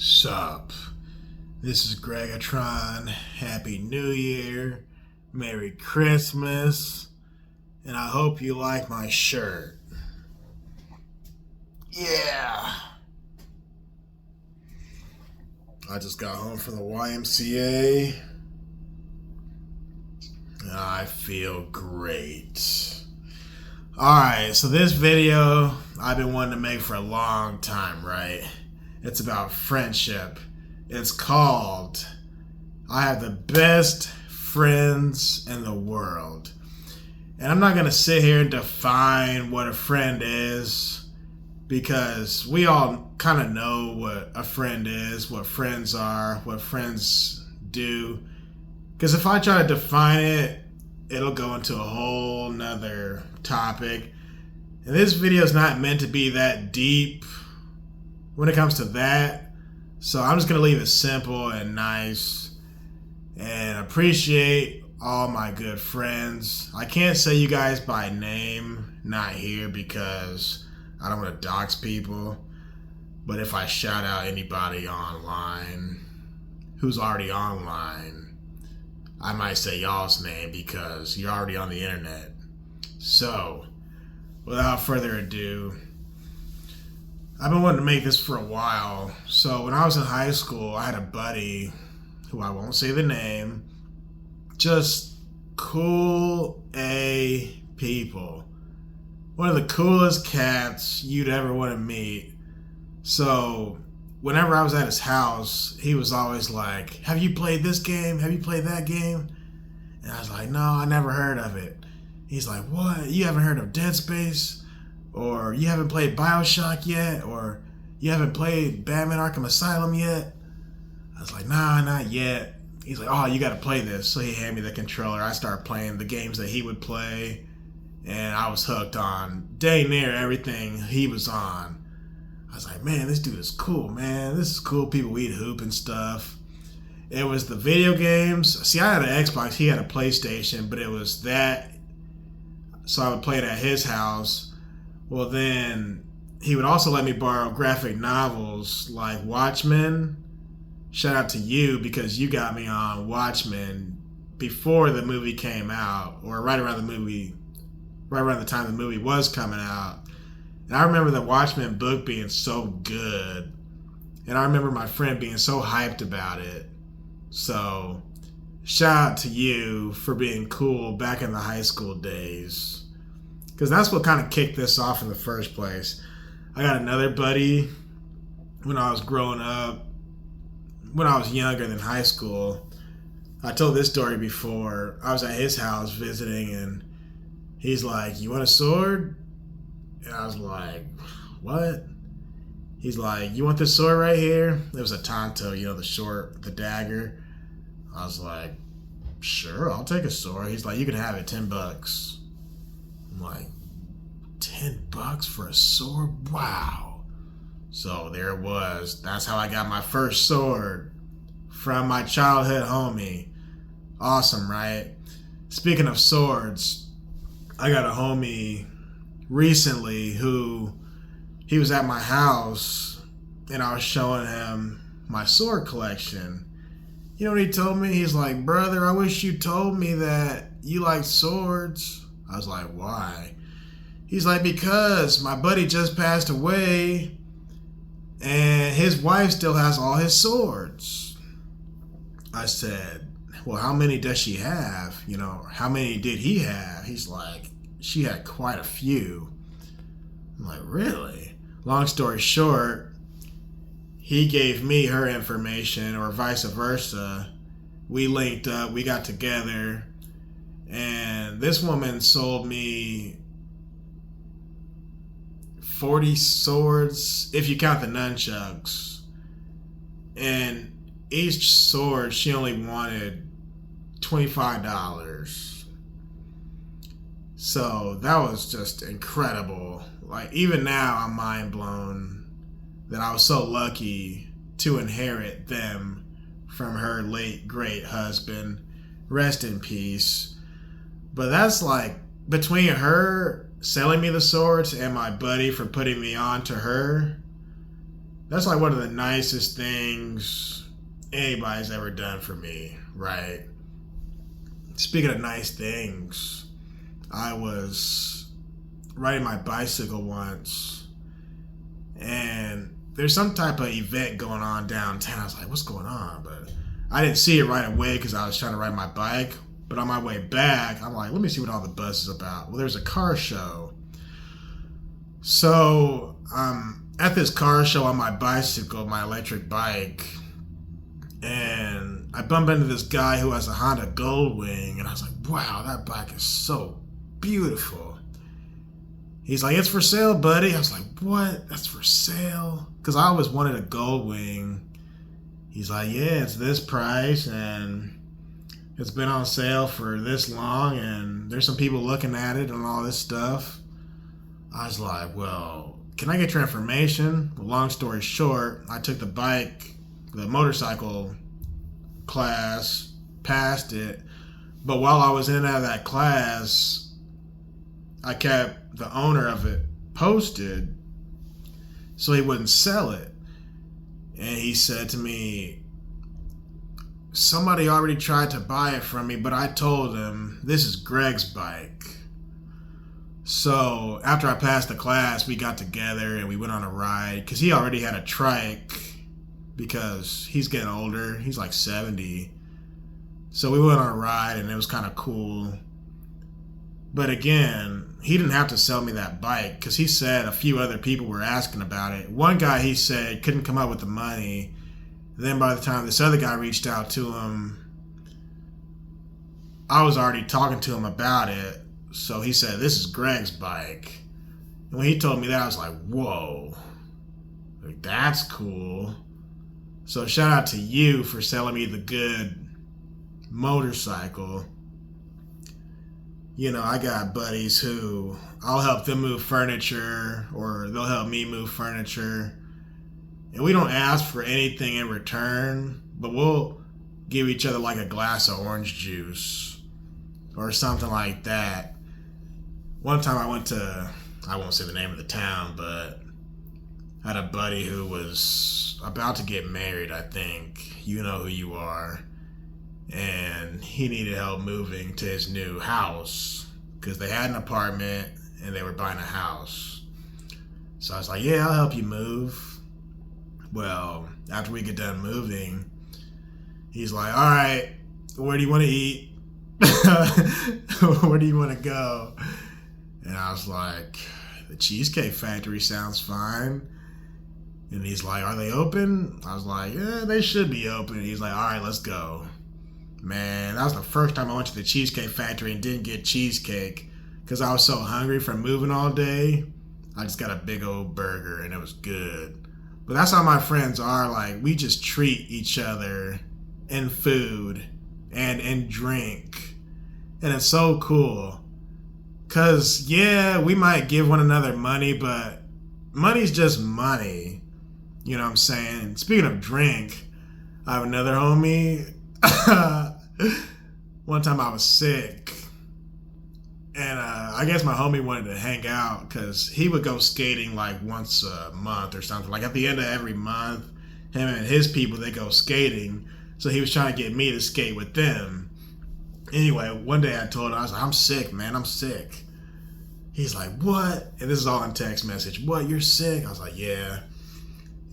Sup? This is Greggatron. Happy New Year. Merry Christmas. And I hope you like my shirt. Yeah. I just got home from the YMCA. And I feel great. Alright, so this video I've been wanting to make for a long time, right? It's about friendship. It's called I Have the Best Friends in the World. And I'm not going to sit here and define what a friend is, because we all kind of know what a friend is, what friends are, what friends do. Because if I try to define it, it'll go into a whole nother topic. And this video is not meant to be that deep when it comes to that. So I'm just going to leave it simple and nice and appreciate all my good friends. I can't say you guys by name, not here, because I don't want to dox people. But if I shout out anybody online who's already online, I might say y'all's name because you're already on the internet. So, without further ado, I've been wanting to make this for a while. So when I was in high school, I had a buddy who I won't say the name, just cool A people. One of the coolest cats you'd ever want to meet. So whenever I was at his house, he was always like, "Have you played this game? Have you played that game?" And I was like, "No, I never heard of it." He's like, "What? You haven't heard of Dead Space? Or you haven't played BioShock yet? Or you haven't played Batman Arkham Asylum yet?" I was like, "Nah, not yet." He's like, "Oh, you gotta play this." So he handed me the controller. I started playing the games that he would play, and I was hooked on dang near everything he was on. I was like, "Man, this dude is cool, man. This is cool. People eat hoop and stuff." It was the video games. See, I had an Xbox. He had a PlayStation, but it was that. So I would play it at his house. Well, then he would also let me borrow graphic novels like Watchmen. Shout out to you, because you got me on Watchmen before the movie came out, or right around the time the movie was coming out. And I remember the Watchmen book being so good. And I remember my friend being so hyped about it. So, shout out to you for being cool back in the high school days. Because that's what kind of kicked this off in the first place. I got another buddy when I was growing up, when I was younger than high school. I told this story before. I was at his house visiting, and he's like, "You want a sword?" And I was like, "What?" He's like, "You want this sword right here?" It was a Tonto, the dagger. I was like, "Sure, I'll take a sword." He's like, "You can have it, $10. I'm like, $10 for a sword? Wow. So there it was. That's how I got my first sword, from my childhood homie. Awesome, right? Speaking of swords, I got a homie recently who, he was at my house and I was showing him my sword collection. You know what he told me? He's like, "Brother, I wish you told me that you like swords." I was like, "Why?" He's like, "Because my buddy just passed away and his wife still has all his swords." I said, "Well, how many does she have? How many did he have?" He's like, "She had quite a few." I'm like, "Really?" Long story short, he gave me her information, or vice versa. We linked up, we got together, and this woman sold me 40 swords, if you count the nunchucks. And each sword, she only wanted $25. So that was just incredible. Like, even now, I'm mind blown that I was so lucky to inherit them from her late great husband. Rest in peace. But that's like, between her selling me the swords and my buddy for putting me on to her, That's like one of the nicest things anybody's ever done for me, right? Speaking of nice things, I was riding my bicycle once, and there's some type of event going on downtown. I was like, what's going on? But I didn't see it right away because I was trying to ride my bike. But on my way back, I'm like, let me see what all the buzz is about. Well, there's a car show. So at this car show on my bicycle, my electric bike, and I bump into this guy who has a Honda Goldwing, and I was like, wow, that bike is so beautiful. He's like, it's for sale, buddy. I was like, what? That's for sale? Because I always wanted a Goldwing. He's like, yeah, it's this price, and it's been on sale for this long, and there's some people looking at it and all this stuff. I was like, well, can I get your information? Well, long story short, I took the motorcycle class, passed it, but while I was in and out of that class, I kept the owner of it posted so he wouldn't sell it. And he said to me, somebody already tried to buy it from me, but I told him, this is Greg's bike. So after I passed the class, we got together and we went on a ride because he already had a trike because he's getting older. He's like 70. So we went on a ride and it was kind of cool. But again, he didn't have to sell me that bike because he said a few other people were asking about it. One guy, he said, couldn't come up with the money. Then by the time this other guy reached out to him, I was already talking to him about it. So he said, this is Greg's bike. And when he told me that, I was like, whoa, like, that's cool. So shout out to you for selling me the good motorcycle. You know, I got buddies who I'll help them move furniture or they'll help me move furniture. And we don't ask for anything in return, but we'll give each other like a glass of orange juice or something like that. One time I went to, I won't say the name of the town, but I had a buddy who was about to get married, I think. You know who you are. And he needed help moving to his new house because they had an apartment and they were buying a house. So I was like, yeah, I'll help you move. Well, after we get done moving, he's like, all right, where do you want to eat? Where do you want to go? And I was like, the Cheesecake Factory sounds fine. And he's like, are they open? I was like, yeah, they should be open. And he's like, all right, let's go. Man, that was the first time I went to the Cheesecake Factory and didn't get cheesecake because I was so hungry from moving all day. I just got a big old burger and it was good. But that's how my friends are. Like, we just treat each other in food and in drink. And it's so cool. Because, yeah, we might give one another money, but money's just money. You know what I'm saying? Speaking of drink, I have another homie. One time I was sick. And I guess my homie wanted to hang out because he would go skating like once a month or something. Like at the end of every month, him and his people, they go skating. So he was trying to get me to skate with them. Anyway, one day I told him, I was like, I'm sick, man, I'm sick. He's like, what? And this is all in text message. What, you're sick? I was like, yeah.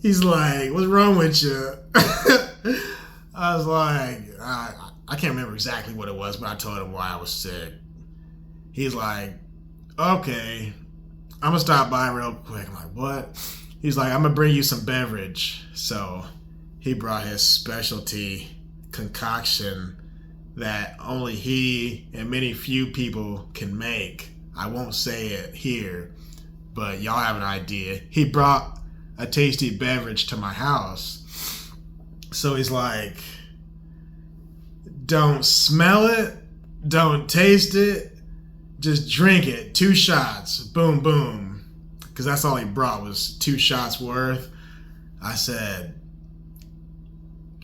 He's like, what's wrong with you? I was like, I can't remember exactly what it was, but I told him why I was sick. He's like, okay, I'm going to stop by real quick. I'm like, what? He's like, I'm going to bring you some beverage. So he brought his specialty concoction that only he and many few people can make. I won't say it here, but y'all have an idea. He brought a tasty beverage to my house. So he's like, don't smell it, don't taste it, just drink it. 2 shots. Boom, boom. Because that's all he brought was 2 shots worth. I said,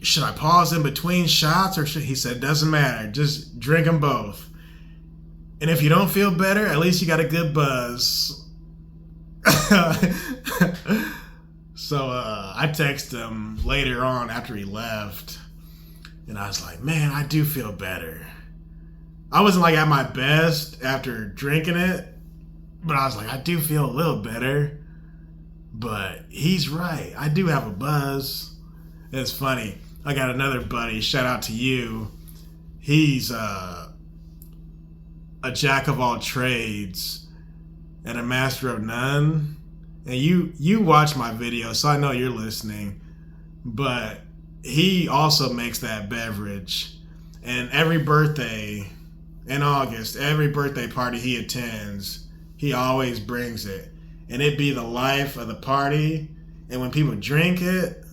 should I pause in between shots? Or should he said, doesn't matter. Just drink them both. And if you don't feel better, at least you got a good buzz. So So I texted him later on after he left, and I was like, man, I do feel better. I wasn't like at my best after drinking it, but I was like, I do feel a little better. But he's right. I do have a buzz. It's funny. I got another buddy. Shout out to you. He's a jack of all trades and a master of none. And you watch my video, so I know you're listening. But he also makes that beverage. And every birthday in August, every birthday party he attends, he always brings it. And it be the life of the party. And when people drink it,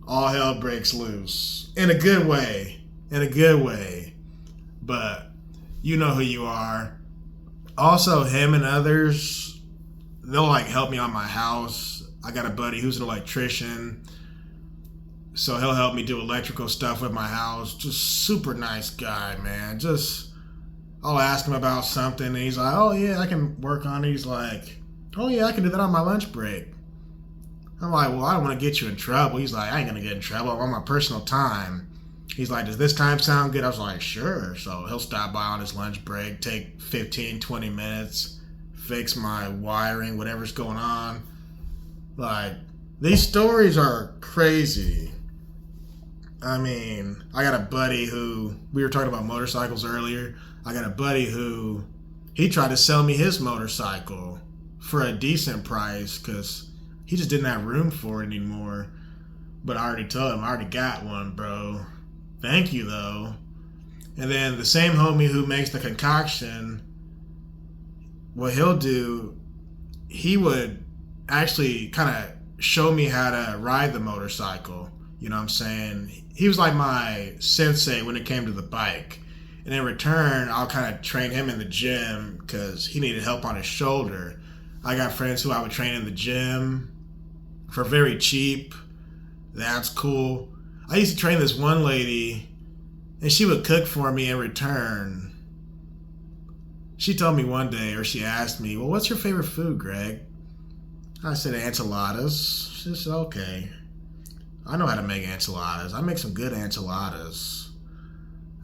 all hell breaks loose. In a good way. In a good way. But you know who you are. Also, him and others, they'll like help me on my house. I got a buddy who's an electrician. So he'll help me do electrical stuff with my house. Just super nice guy, man. Just, I'll ask him about something and he's like, oh yeah, I can work on it. He's like, oh yeah, I can do that on my lunch break. I'm like, well, I don't want to get you in trouble. He's like, I ain't going to get in trouble. I want my personal time. He's like, does this time sound good? I was like, sure. So he'll stop by on his lunch break, take 15, 20 minutes, fix my wiring, whatever's going on. Like, these stories are crazy. I mean, I got a buddy who, we were talking about motorcycles earlier. I got a buddy who, he tried to sell me his motorcycle for a decent price because he just didn't have room for it anymore. But I already told him, I already got one, bro. Thank you, though. And then the same homie who makes the concoction, what he'll do, he would actually kind of show me how to ride the motorcycle. You know what I'm saying? He was like my sensei when it came to the bike. And in return, I'll kind of train him in the gym because he needed help on his shoulder. I got friends who I would train in the gym for very cheap. That's cool. I used to train this one lady, and she would cook for me in return. She told me one day, or she asked me, well, what's your favorite food, Greg? I said, enchiladas. She said, okay. I know how to make enchiladas. I make some good enchiladas.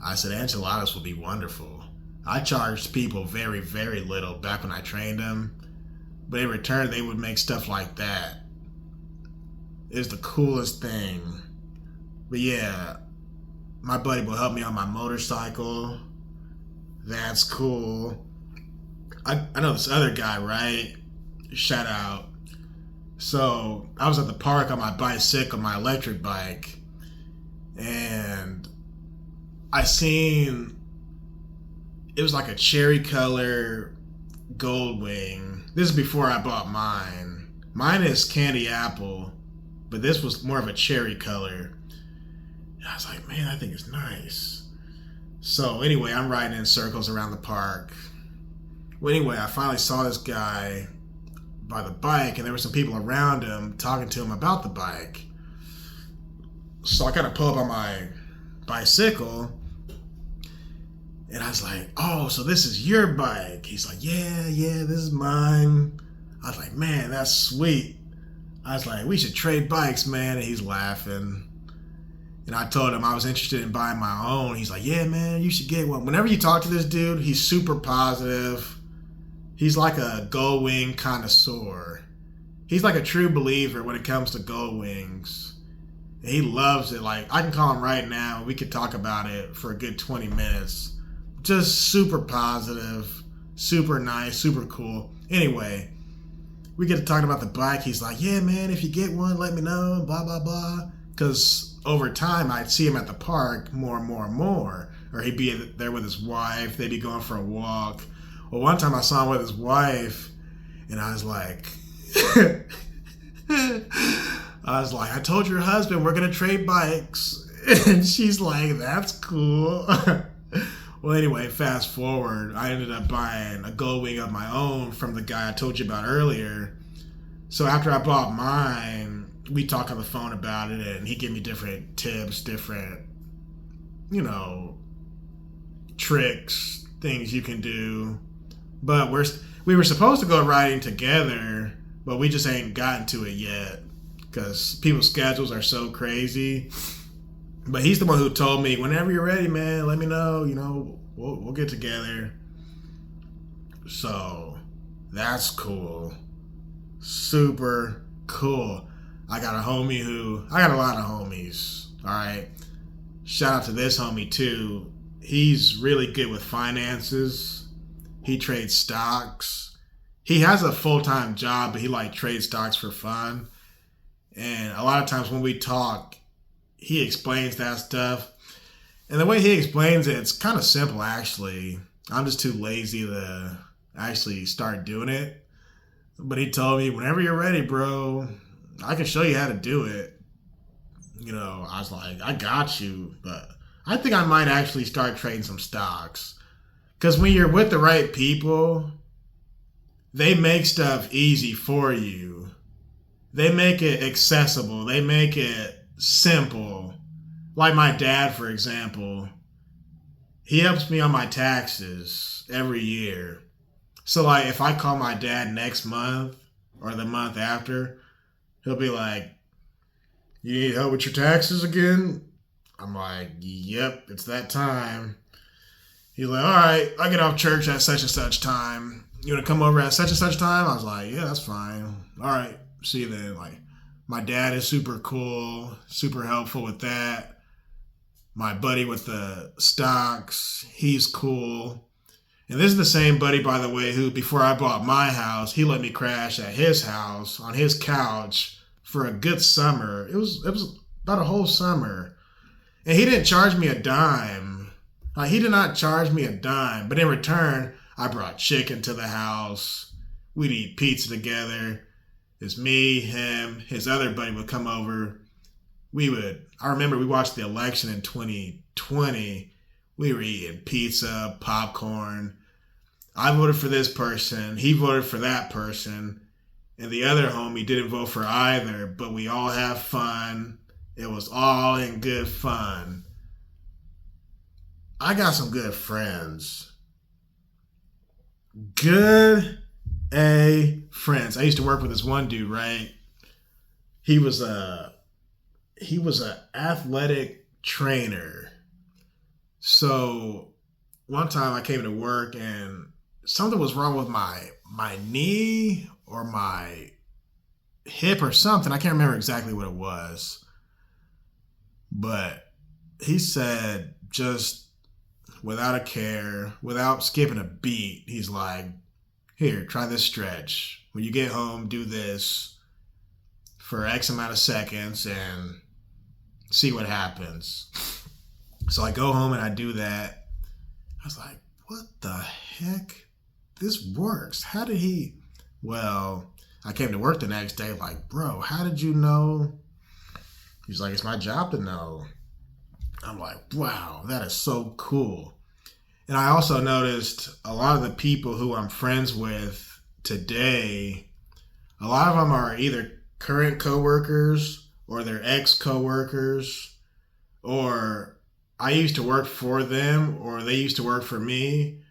I said, enchiladas will be wonderful. I charged people very, very little back when I trained them. But in return, they would make stuff like that. It was the coolest thing. But yeah, my buddy will help me on my motorcycle. That's cool. I know this other guy, right? Shout out. So I was at the park on my bicycle, my electric bike, and I seen, it was like a cherry color gold wing. This is before I bought mine. Mine is candy apple, but this was more of a cherry color. And I was like, man, I think it's nice. So anyway, I'm riding in circles around the park. Well, anyway, I finally saw this guy by the bike, and there were some people around him talking to him about the bike. So I kind of pull up on my bicycle, and I was like, oh, so this is your bike? He's like, yeah, this is mine. I was like, man, that's sweet. I was like, we should trade bikes, man. And he's laughing. And I told him I was interested in buying my own. He's like, yeah, man, you should get one. Whenever you talk to this dude, he's super positive. He's like a gold wing connoisseur. He's like a true believer when it comes to gold wings. And he loves it. Like, I can call him right now. We could talk about it for a good 20 minutes. Just super positive, super nice, super cool. Anyway, we get to talking about the bike. He's like, yeah, man, if you get one, let me know, blah, blah, blah. Because over time, I'd see him at the park more and more and more. Or he'd be there with his wife. They'd be going for a walk. Well, one time I saw him with his wife, and I was like, I told your husband we're going to trade bikes. And she's like, that's cool. Well, anyway, fast forward, I ended up buying a gold wing of my own from the guy I told you about earlier. So after I bought mine, we talked on the phone about it, and he gave me different tips, different, tricks, things you can do. But we were supposed to go riding together, but we just ain't gotten to it yet because people's schedules are so crazy. But he's the one who told me, whenever you're ready, man, let me know. You know, we'll get together. So that's cool. Super cool. I got a lot of homies. All right. Shout out to this homie too. He's really good with finances. He trades stocks. He has a full-time job, but he like trades stocks for fun. And a lot of times when we talk, he explains that stuff. And the way he explains it, it's kind of simple actually. I'm just too lazy to actually start doing it. But he told me, whenever you're ready, bro, I can show you how to do it. You know, I was like, I got you. But I think I might actually start trading some stocks. Because when you're with the right people, they make stuff easy for you. They make it accessible. They make it simple. Like my dad, for example. He helps me on my taxes every year. So, like, if I call my dad next month or the month after, he'll be like, you need help with your taxes again? I'm like, yep, it's that time. He's like, all right, I get off church at such and such time. You want to come over at such and such time? I was like, yeah, that's fine. All right, see you then. Like, my dad is super cool, super helpful with that. My buddy with the stocks, he's cool. And this is the same buddy, by the way, who before I bought my house, he let me crash at his house on his couch for a good summer. It was about a whole summer. And he didn't charge me a dime. Like, he did not charge me a dime. But in return, I brought chicken to the house. We'd eat pizza together. It's me, him, his other buddy would come over. I remember we watched the election in 2020. We were eating pizza, popcorn. I voted for this person. He voted for that person. And the other homie didn't vote for either. But we all have fun. It was all in good fun. I got some good friends. Good A friends. I used to work with this one dude, right? He was an athletic trainer. So one time I came to work and something was wrong with my knee or my hip or something. I can't remember exactly what it was. But he said, just without a care, without skipping a beat, he's like, here, try this stretch. When you get home, do this for X amount of seconds and see what happens. So I go home and I do that. I was like, what the heck? This works. How did he? Well, I came to work the next day like, bro, how did you know? He's like, it's my job to know. I'm like, wow, that is so cool. And I also noticed a lot of the people who I'm friends with today, a lot of them are either current coworkers or they're ex-coworkers, or I used to work for them or they used to work for me.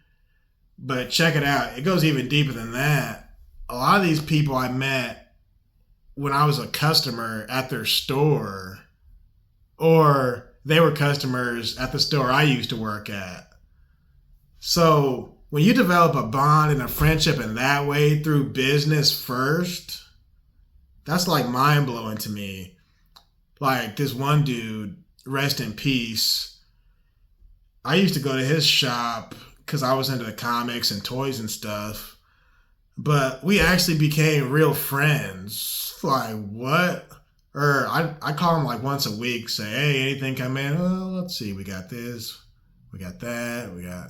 But check it out. It goes even deeper than that. A lot of these people I met when I was a customer at their store, or they were customers at the store I used to work at. So when you develop a bond and a friendship in that way through business first, that's like mind-blowing to me. Like this one dude, rest in peace, I used to go to his shop because I was into the comics and toys and stuff. But we actually became real friends. Like, what? Or I call him like once a week, say, hey, anything come in? Oh, let's see, we got this, we got that, we got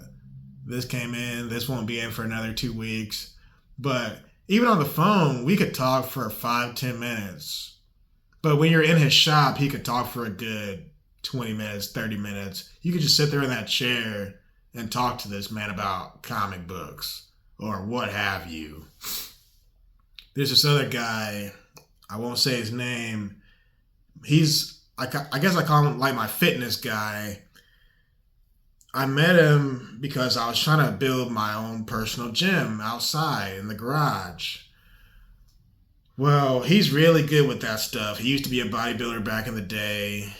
this came in, this won't be in for another 2 weeks. But even on the phone, we could talk for 5-10 minutes. But when you're in his shop, he could talk for a good 20 minutes, 30 minutes. You could just sit there in that chair and talk to this man about comic books or what have you. There's this other guy, I won't say his name. I guess I call him like my fitness guy. I met him because I was trying to build my own personal gym outside in the garage. Well, he's really good with that stuff. He used to be a bodybuilder back in the day.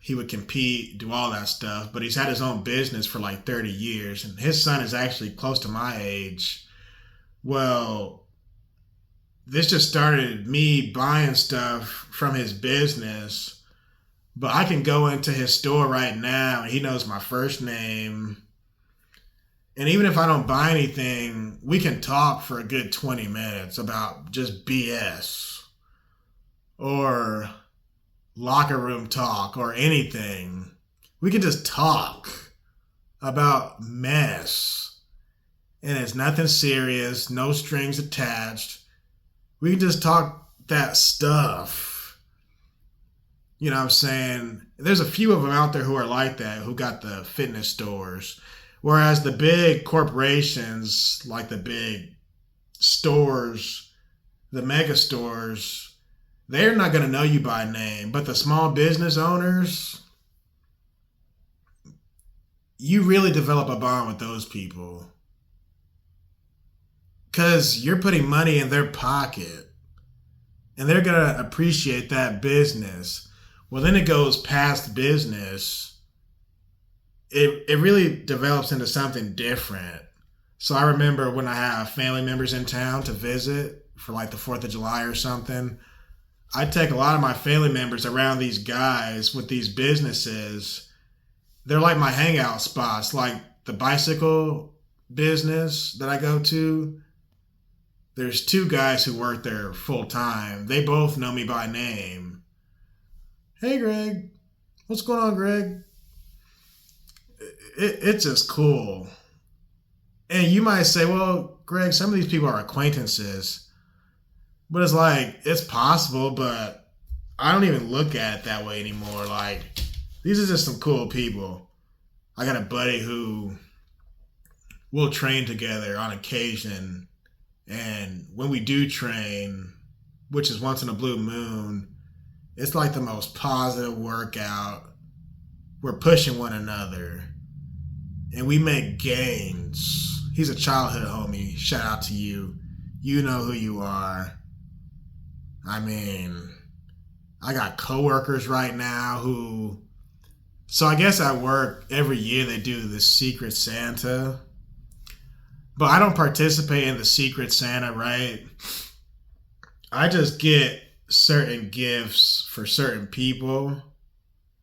He would compete, do all that stuff, but he's had his own business for like 30 years, and his son is actually close to my age. Well, this just started me buying stuff from his business, but I can go into his store right now, and he knows my first name. And even if I don't buy anything, we can talk for a good 20 minutes about just BS or locker room talk or anything. We can just talk about mess. And it's nothing serious, no strings attached. We can just talk that stuff. You know what I'm saying? There's a few of them out there who are like that, who got the fitness stores. Whereas the big corporations, like the big stores, the mega stores, they're not going to know you by name. But the small business owners, you really develop a bond with those people. Because you're putting money in their pocket. And they're going to appreciate that business. Well, then it goes past business. It really develops into something different. So I remember when I have family members in town to visit for like the 4th of July or something, I take a lot of my family members around these guys with these businesses. They're like my hangout spots, like the bicycle business that I go to. There's 2 guys who work there full time. They both know me by name. Hey, Greg. What's going on, Greg? It's just cool. And you might say, well, Greg, some of these people are acquaintances. But it's like, it's possible, but I don't even look at it that way anymore. Like, these are just some cool people. I got a buddy who we'll train together on occasion. And when we do train, which is once in a blue moon, it's like the most positive workout. We're pushing one another. And we make gains. He's a childhood homie. Shout out to you. You know who you are. I mean, I got coworkers right now who... So I guess at work, every year they do the Secret Santa. But I don't participate in the Secret Santa, right? I just get certain gifts for certain people.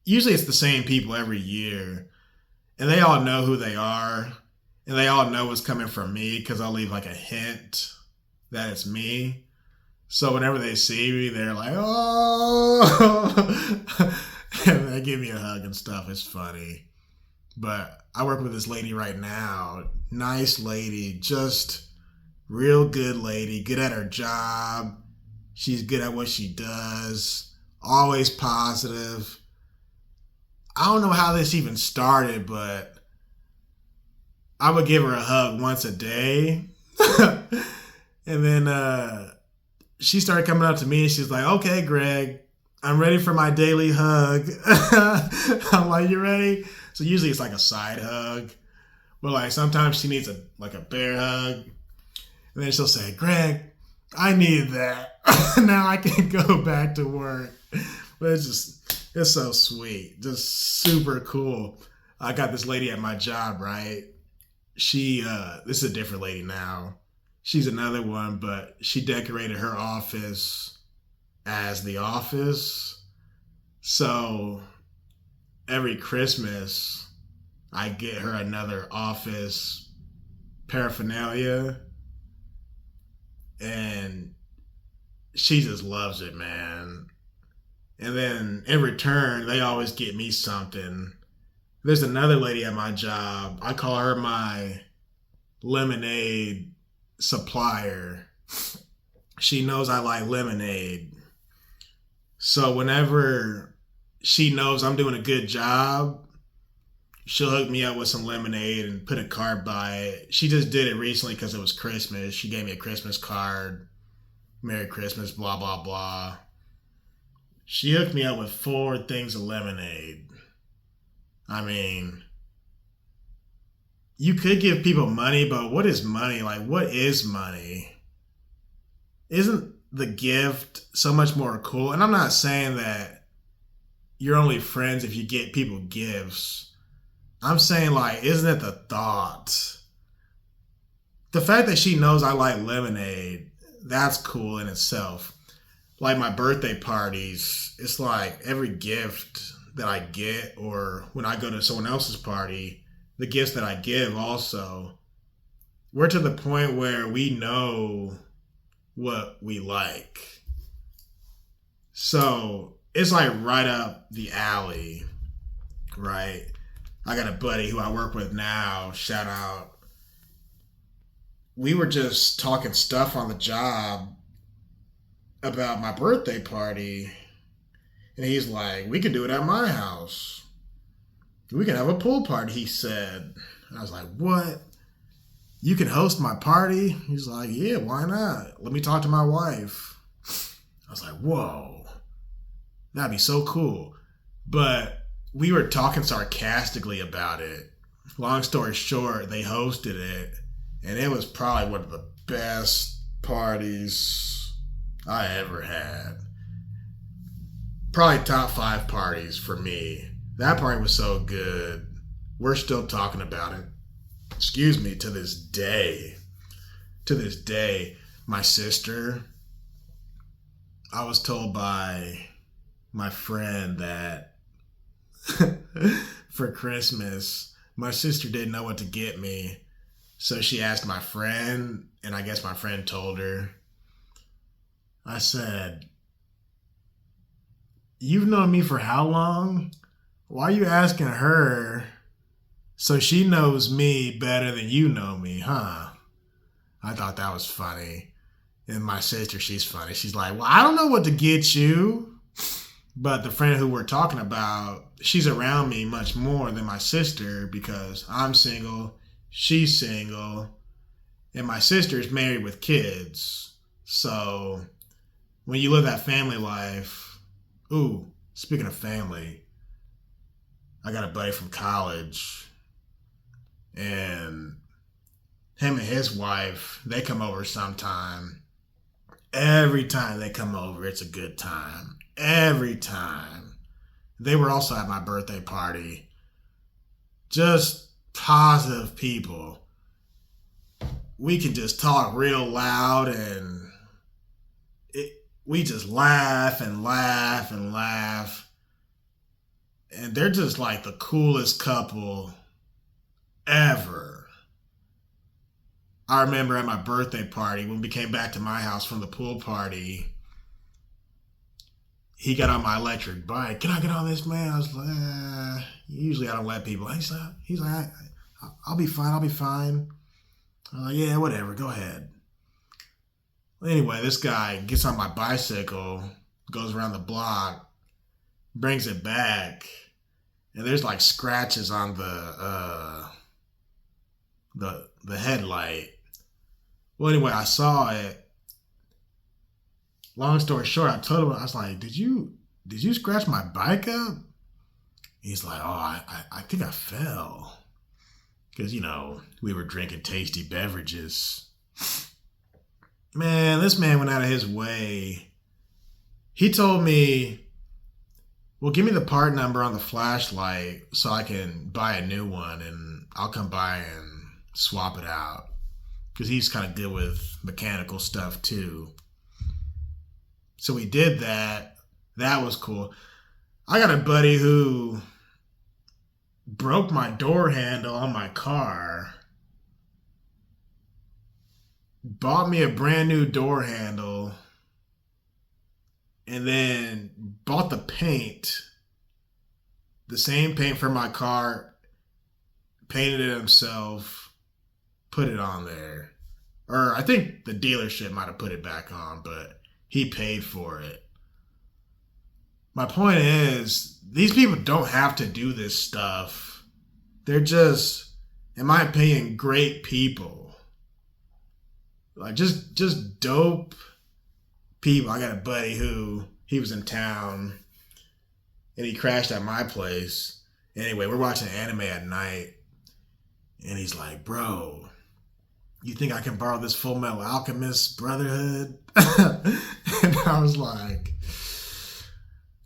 Usually it's the same people every year. And they all know who they are. And they all know what's coming from me because I'll leave like a hint that it's me. So whenever they see me, they're like, oh. And they give me a hug and stuff. It's funny. But I work with this lady right now. Nice lady. Just real good lady. Good at her job. She's good at what she does. Always positive. I don't know how this even started, but I would give her a hug once a day. And then she started coming up to me and she's like, okay, Greg, I'm ready for my daily hug. I'm like, you ready? So usually it's like a side hug. But like sometimes she needs a bear hug. And then she'll say, Greg, I need that. Now I can go back to work. But it's so sweet. Just super cool. I got this lady at my job, right? This is a different lady now. She's another one, but she decorated her office as the office. So every Christmas, I get her another office paraphernalia. And she just loves it, man. And then in return, they always get me something. There's another lady at my job. I call her my lemonade supplier. She knows I like lemonade. So whenever she knows I'm doing a good job, she'll hook me up with some lemonade and put a card by it. She just did it recently because it was Christmas. She gave me a Christmas card. Merry Christmas, blah, blah, blah. She hooked me up with 4 things of lemonade. I mean, you could give people money, but what is money? Like, what is money? Isn't the gift so much more cool. And I'm not saying that you're only friends if you get people gifts. I'm saying, like, isn't it the thought? The fact that she knows I like lemonade, that's cool in itself. Like my birthday parties, it's like every gift that I get, or when I go to someone else's party, the gifts that I give also, we're to the point where we know what we like. So it's like right up the alley, right? I got a buddy who I work with now, shout out. We were just talking stuff on the job about my birthday party. And he's like, we can do it at my house. We can have a pool party, he said. And I was like, what? You can host my party? He's like, yeah, why not? Let me talk to my wife. I was like, whoa, that'd be so cool. But we were talking sarcastically about it. Long story short, they hosted it. And it was probably one of the best parties I ever had. Probably top 5 parties for me. That party was so good. We're still talking about it. Excuse me, to this day. To this day, my sister, I was told by my friend that for Christmas, my sister didn't know what to get me. So she asked my friend, and I guess my friend told her. I said, you've known me for how long? Why are you asking her so she knows me better than you know me, huh? I thought that was funny. And my sister, she's funny. She's like, well, I don't know what to get you. But the friend who we're talking about, she's around me much more than my sister because I'm single. She's single, and my sister's married with kids. So when you live that family life, ooh, speaking of family, I got a buddy from college, and him and his wife, they come over sometime. Every time they come over, it's a good time. Every time. They were also at my birthday party. Just positive people. We can just talk real loud and we just laugh and laugh and laugh. And they're just like the coolest couple ever. I remember at my birthday party, when we came back to my house from the pool party, he got on my electric bike. Can I get on this, man? I was like, usually I don't let people. He's like, I'll be fine. I'm like, yeah, whatever, go ahead. Well, anyway, this guy gets on my bicycle, goes around the block, brings it back, and there's like scratches on the headlight. Well, anyway, I saw it. Long story short, I told him, I was like, did you scratch my bike up? He's like, oh, I think I fell. Because, we were drinking tasty beverages. Man, this man went out of his way. He told me, well, give me the part number on the flashlight so I can buy a new one and I'll come by and swap it out. Because he's kind of good with mechanical stuff too. So we did that. That was cool. I got a buddy who broke my door handle on my car, bought me a brand new door handle, and then bought the paint, the same paint for my car, painted it himself, put it on there. Or I think the dealership might have put it back on, but he paid for it. My point is, these people don't have to do this stuff. They're just, in my opinion, great people. Like, just dope people. I got a buddy who, he was in town, and he crashed at my place. Anyway, we're watching anime at night, and he's like, bro, you think I can borrow this Full Metal Alchemist Brotherhood? And I was like,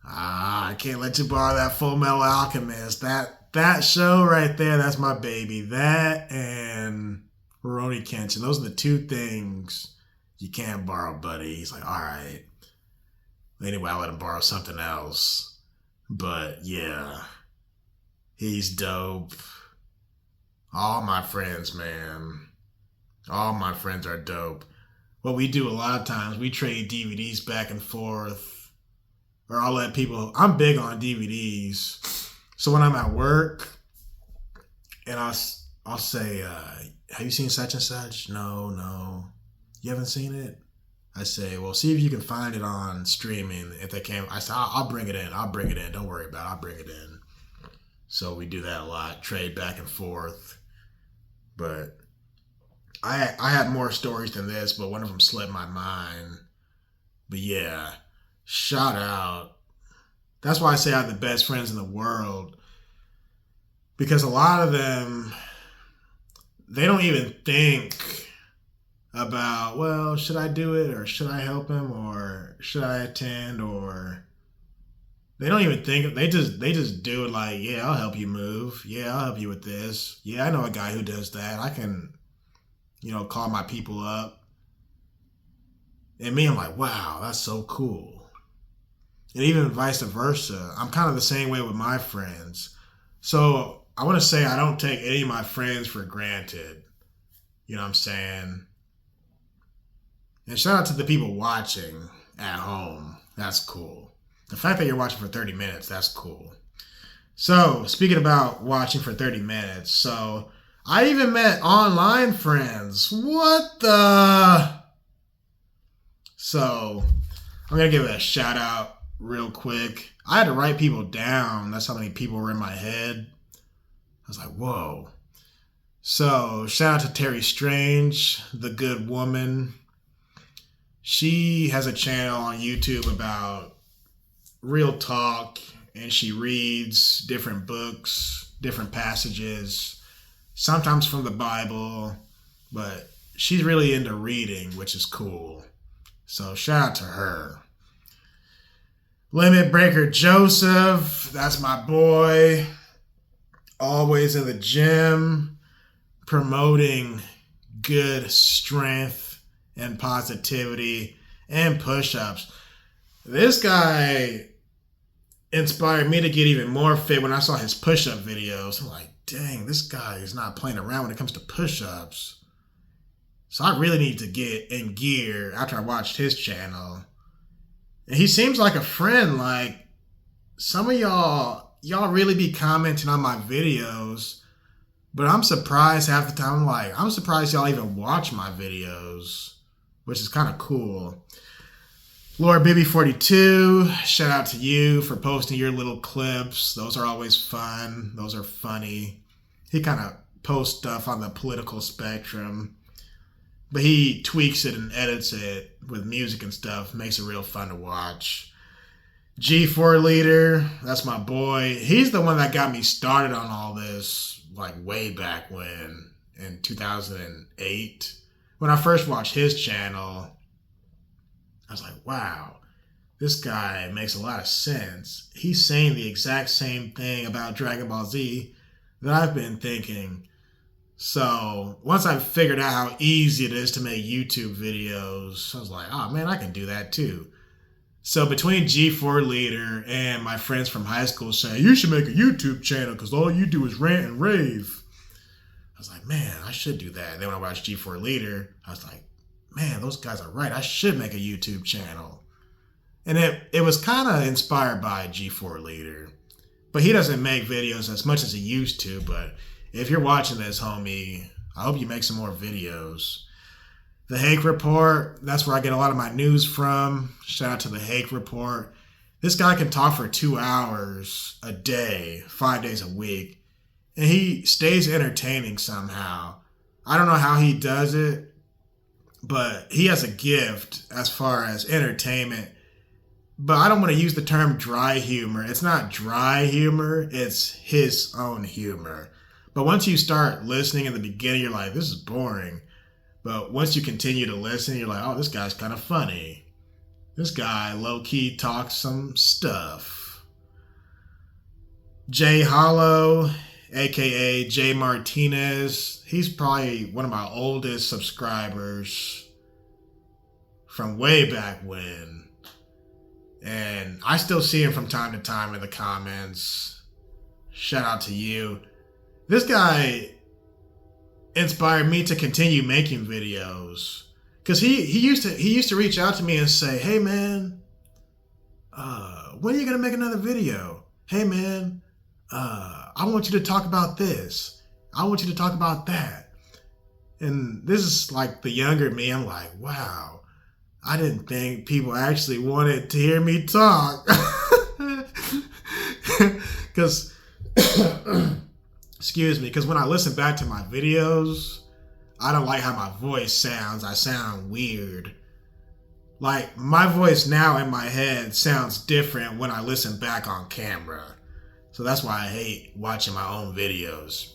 I can't let you borrow that Full Metal Alchemist. That show right there, that's my baby. That and Rurouni Kenshin. Those are the two things you can't borrow, buddy. He's like, all right. Anyway, I let him borrow something else. But yeah, he's dope. All my friends, man. All my friends are dope. What we do a lot of times, we trade DVDs back and forth. Or I'll let people... I'm big on DVDs. So when I'm at work, and I'll say, have you seen such and such? No. You haven't seen it? I say, well, see if you can find it on streaming. If they can't, I say, I'll bring it in. Don't worry about it. I'll bring it in. So we do that a lot. Trade back and forth. But... I had more stories than this, but one of them slipped my mind. But yeah, shout out. That's why I say I have the best friends in the world. Because a lot of them, they don't even think about, well, should I do it? Or should I help him? Or should I attend? Or they don't even think. They just do it like, yeah, I'll help you move. Yeah, I'll help you with this. Yeah, I know a guy who does that. I can... call my people up. And me, I'm like, wow, that's so cool. And even vice versa. I'm kind of the same way with my friends. So I want to say I don't take any of my friends for granted. You know what I'm saying? And shout out to the people watching at home. That's cool. The fact that you're watching for 30 minutes, that's cool. So, speaking about watching for 30 minutes, so... I even met online friends. What the? So, I'm going to give it a shout out real quick. I had to write people down. That's how many people were in my head. I was like, whoa. So, shout out to Terry Strange, the good woman. She has a channel on YouTube about real talk, and she reads different books, different passages. Sometimes from the Bible, but she's really into reading, which is cool. So shout out to her. Limit Breaker Joseph, that's my boy. Always in the gym, promoting good strength and positivity and push-ups. This guy inspired me to get even more fit when I saw his push-up videos. I'm like, dang, this guy is not playing around when it comes to push-ups. So I really need to get in gear after I watched his channel. And he seems like a friend. Like, some of y'all really be commenting on my videos. But I'm surprised half the time. I'm surprised y'all even watch my videos. Which is kind of cool. Lord Bibby42, shout out to you for posting your little clips. Those are always fun. Those are funny. He kind of posts stuff on the political spectrum, but he tweaks it and edits it with music and stuff. Makes it real fun to watch. G4 Leader, that's my boy. He's the one that got me started on all this, like way back when, in 2008. When I first watched his channel, I was like, wow, this guy makes a lot of sense. He's saying the exact same thing about Dragon Ball Z that I've been thinking. So once I figured out how easy it is to make YouTube videos, I was like, oh man, I can do that too. So between G4 Leader and my friends from high school saying, you should make a YouTube channel because all you do is rant and rave, I was like, man, I should do that. And then when I watched G4 Leader, I was like, man, those guys are right. I should make a YouTube channel. And it was kind of inspired by G4 Leader. But he doesn't make videos as much as he used to. But if you're watching this, homie, I hope you make some more videos. The Hake Report, that's where I get a lot of my news from. Shout out to the Hake Report. This guy can talk for 2 hours a day, 5 days a week. And he stays entertaining somehow. I don't know how he does it. But he has a gift as far as entertainment. But I don't want to use the term dry humor. It's not dry humor. It's his own humor. But once you start listening in the beginning, you're like, this is boring. But once you continue to listen, you're like, oh, this guy's kind of funny. This guy low-key talks some stuff. Jay Hollow, aka Jay Martinez. He's probably one of my oldest subscribers from way back when. And I still see him from time to time in the comments. Shout out to you. This guy inspired me to continue making videos. Because he used to reach out to me and say, hey man, when are you going to make another video? Hey man, I want you to talk about this. I want you to talk about that. And this is like the younger me. I'm like, wow, I didn't think people actually wanted to hear me talk. Because, excuse me, because when I listen back to my videos, I don't like how my voice sounds. I sound weird. Like, my voice now in my head sounds different when I listen back on camera. So that's why I hate watching my own videos.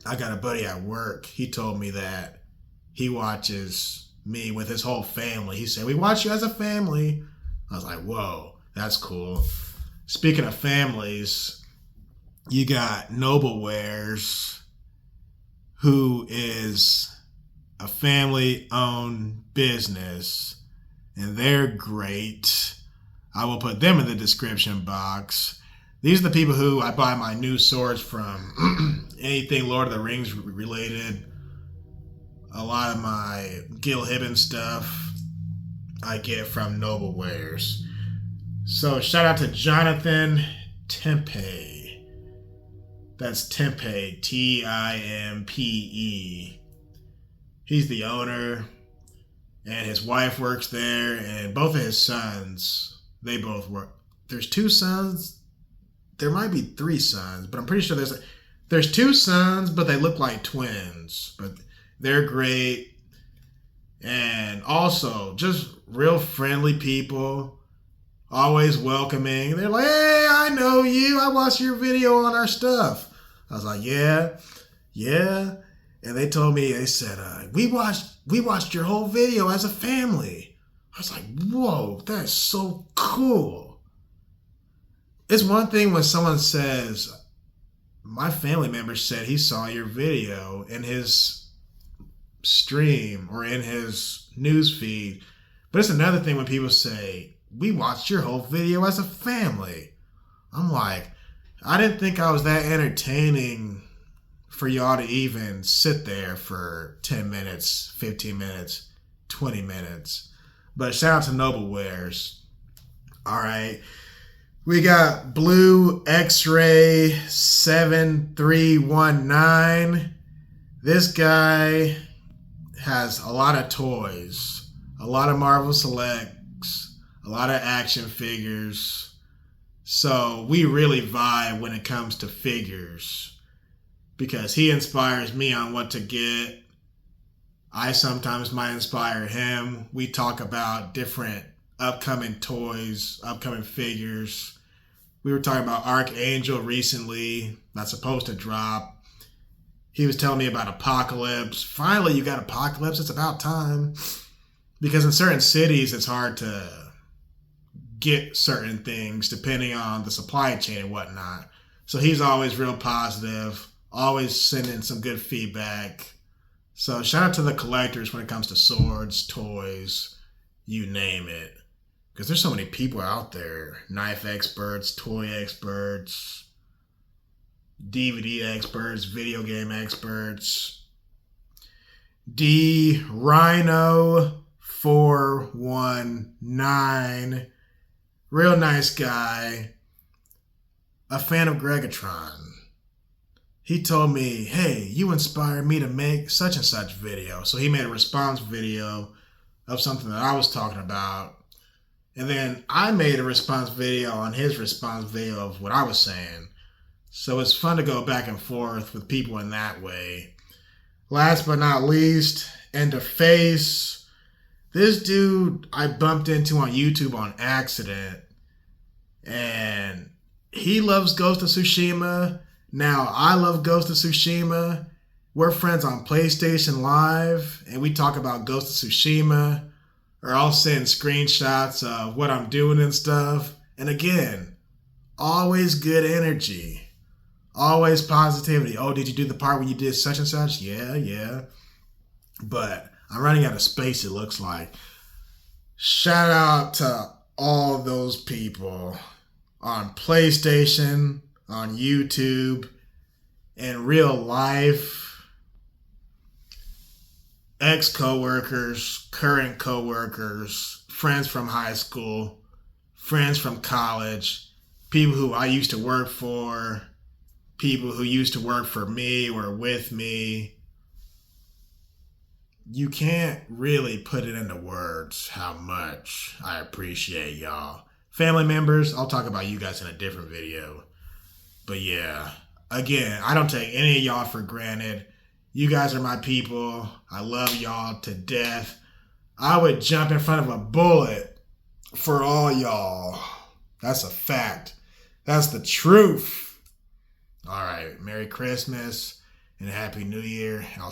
I got a buddy at work. He told me that he watches me with his whole family. He said, we watch you as a family. I was like, whoa, that's cool. Speaking of families, you got NobleWares, who is a family-owned business, and they're great. I will put them in the description box. These are the people who I buy my new swords from. Anything Lord of the Rings related. A lot of my Gil Hibben stuff I get from NobleWares. So shout out to Jonathan Timpe. That's Timpe, Timpe. He's the owner, and his wife works there, and both of his sons, they both work. There's 2 sons. There might be 3 sons, but I'm pretty sure there's 2 sons, but they look like twins. But they're great. And also, just real friendly people, always welcoming. They're like, hey, I know you. I watched your video on our stuff. I was like, yeah. And they told me, they said, we watched your whole video as a family. I was like, whoa, that's so cool. It's one thing when someone says, my family member said he saw your video in his stream or in his news feed. But it's another thing when people say, we watched your whole video as a family. I'm like, I didn't think I was that entertaining for y'all to even sit there for 10 minutes, 15 minutes, 20 minutes. But shout out to NobleWares. All right. We got Blue X-Ray 7319. This guy has a lot of toys, a lot of Marvel Selects, a lot of action figures. So we really vibe when it comes to figures, because he inspires me on what to get. I sometimes might inspire him. We talk about different upcoming toys, upcoming figures. We were talking about Archangel recently. That's supposed to drop. He was telling me about Apocalypse. Finally, you got Apocalypse. It's about time. Because in certain cities, it's hard to get certain things depending on the supply chain and whatnot. So he's always real positive. Always sending some good feedback. So shout out to the collectors when it comes to swords, toys, you name it. Because there's so many people out there. Knife experts, toy experts, DVD experts, video game experts. D Rhino 419. Real nice guy. A fan of Greggatron. He told me, hey, you inspired me to make such and such video. So he made a response video of something that I was talking about. And then I made a response video on his response video of what I was saying. So it's fun to go back and forth with people in that way. Last but not least, Enderface. This dude I bumped into on YouTube on accident. And he loves Ghost of Tsushima. Now, I love Ghost of Tsushima, we're friends on PlayStation Live, and we talk about Ghost of Tsushima, or I'll send screenshots of what I'm doing and stuff. And again, always good energy. Always positivity. Oh, did you do the part when you did such and such? Yeah. But I'm running out of space, it looks like. Shout out to all those people on PlayStation, on YouTube, in real life, ex-coworkers, current coworkers, friends from high school, friends from college, people who I used to work for, people who used to work for me or with me. You can't really put it into words how much I appreciate y'all. Family members, I'll talk about you guys in a different video. But yeah, again, I don't take any of y'all for granted. You guys are my people. I love y'all to death. I would jump in front of a bullet for all y'all. That's a fact. That's the truth. All right, Merry Christmas and Happy New Year. I'll